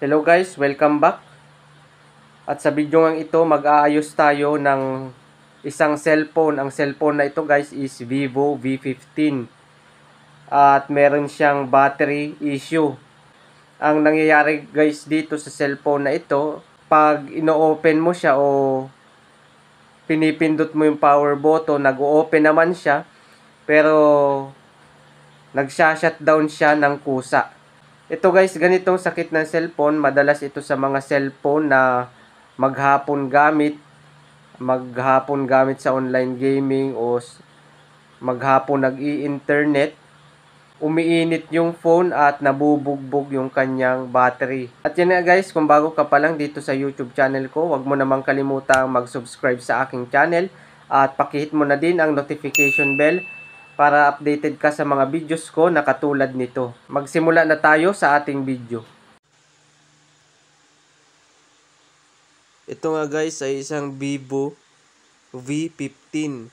Hello guys, welcome back. At sa video ng ito, mag-aayos tayo ng isang cellphone. Ang cellphone na ito guys is Vivo V15. At meron siyang battery issue. Ang nangyayari guys dito sa cellphone na ito, pag ino-open mo siya o pinipindot mo yung power button, nag-o-open naman siya, pero nagsha-shutdown siya ng kusa. Ito guys, ganitong sakit ng cellphone, madalas ito sa mga cellphone na maghapon gamit sa online gaming o maghapon nag-i-internet, umiinit yung phone at nabubugbog yung kanyang battery. At yan nga guys, kung bago ka pa lang dito sa YouTube channel ko, wag mo namang kalimutang mag-subscribe sa aking channel at pakihit mo na din ang notification bell para updated ka sa mga videos ko na katulad nito. Magsimula na tayo sa ating video. Ito nga guys ay isang Vivo V15.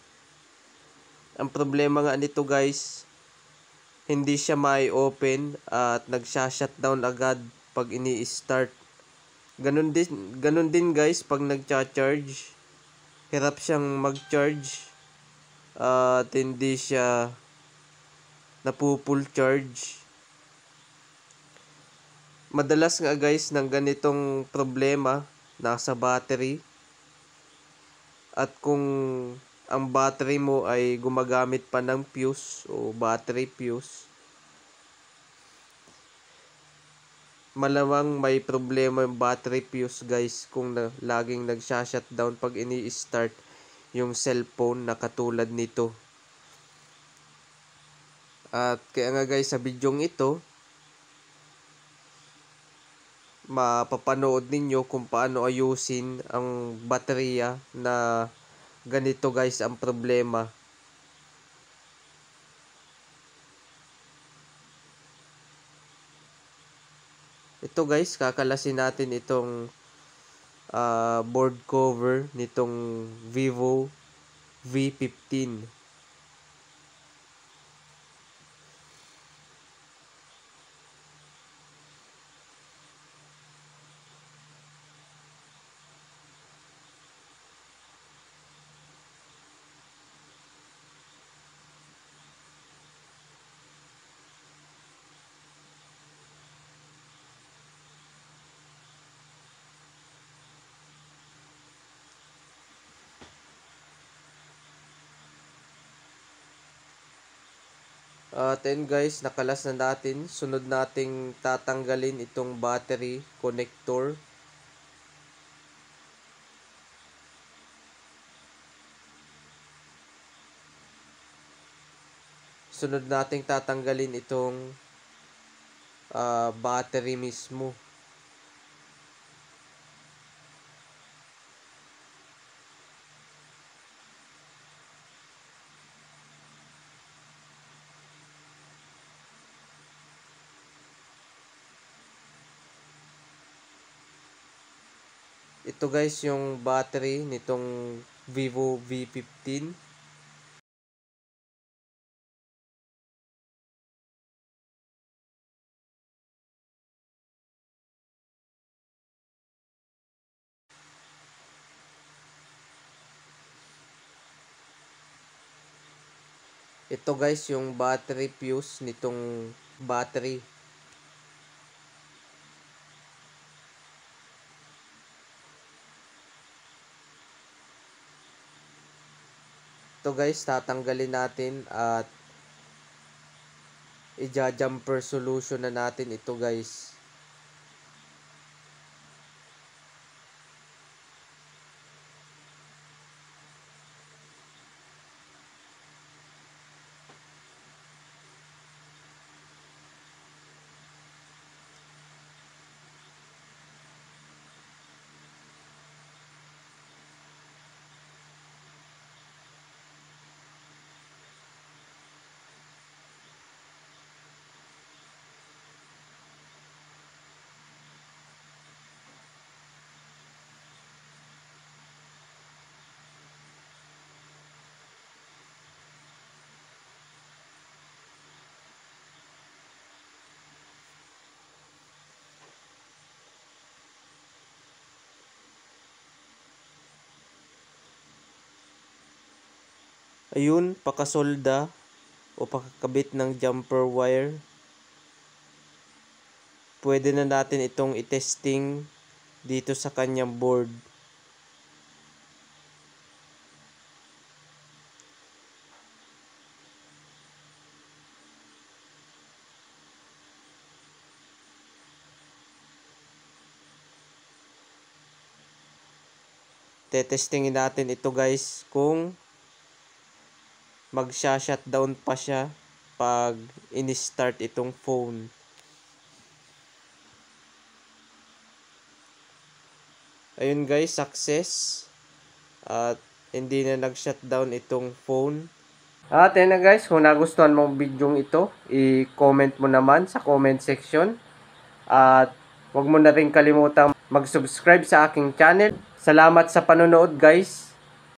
Ang problema nga nito guys, hindi siya mai-open at nagsha-shutdown agad pag ini-start. Ganun din guys pag nagcha-charge. Hirap siyang mag-charge at hindi siya napu-full charge. Madalas nga guys ng ganitong problema nasa battery. At kung ang battery mo ay gumagamit pa ng fuse o battery fuse, malamang may problema yung battery fuse guys kung laging nagsha-shutdown pag ini-start yung cellphone na katulad nito. At kaya nga guys sa bidyong ito, mapapanood ninyo kung paano ayusin ang baterya na ganito guys ang problema. Ito guys, kakalasin natin itong board cover nitong Vivo V15. Then guys, nakalas na natin. Sunod nating tatanggalin itong battery connector. Sunod nating tatanggalin itong battery mismo. Ito guys yung battery nitong Vivo V15. Ito guys yung battery fuse nitong battery. Ito guys, tatanggalin natin at i-jumper solution na natin ito guys. Ayun, pakasolda o pakakabit ng jumper wire. Pwede na natin itong i-testing dito sa kanyang board. Tetestingin natin ito guys kung magsha-shutdown pa siya pag in-start itong phone. Ayun guys, success. At hindi na nag-shutdown itong phone. At ayun na guys, kung nagustuhan mong video ito, i-comment mo naman sa comment section. At huwag mo na rin kalimutang mag-subscribe sa aking channel. Salamat sa panonood guys.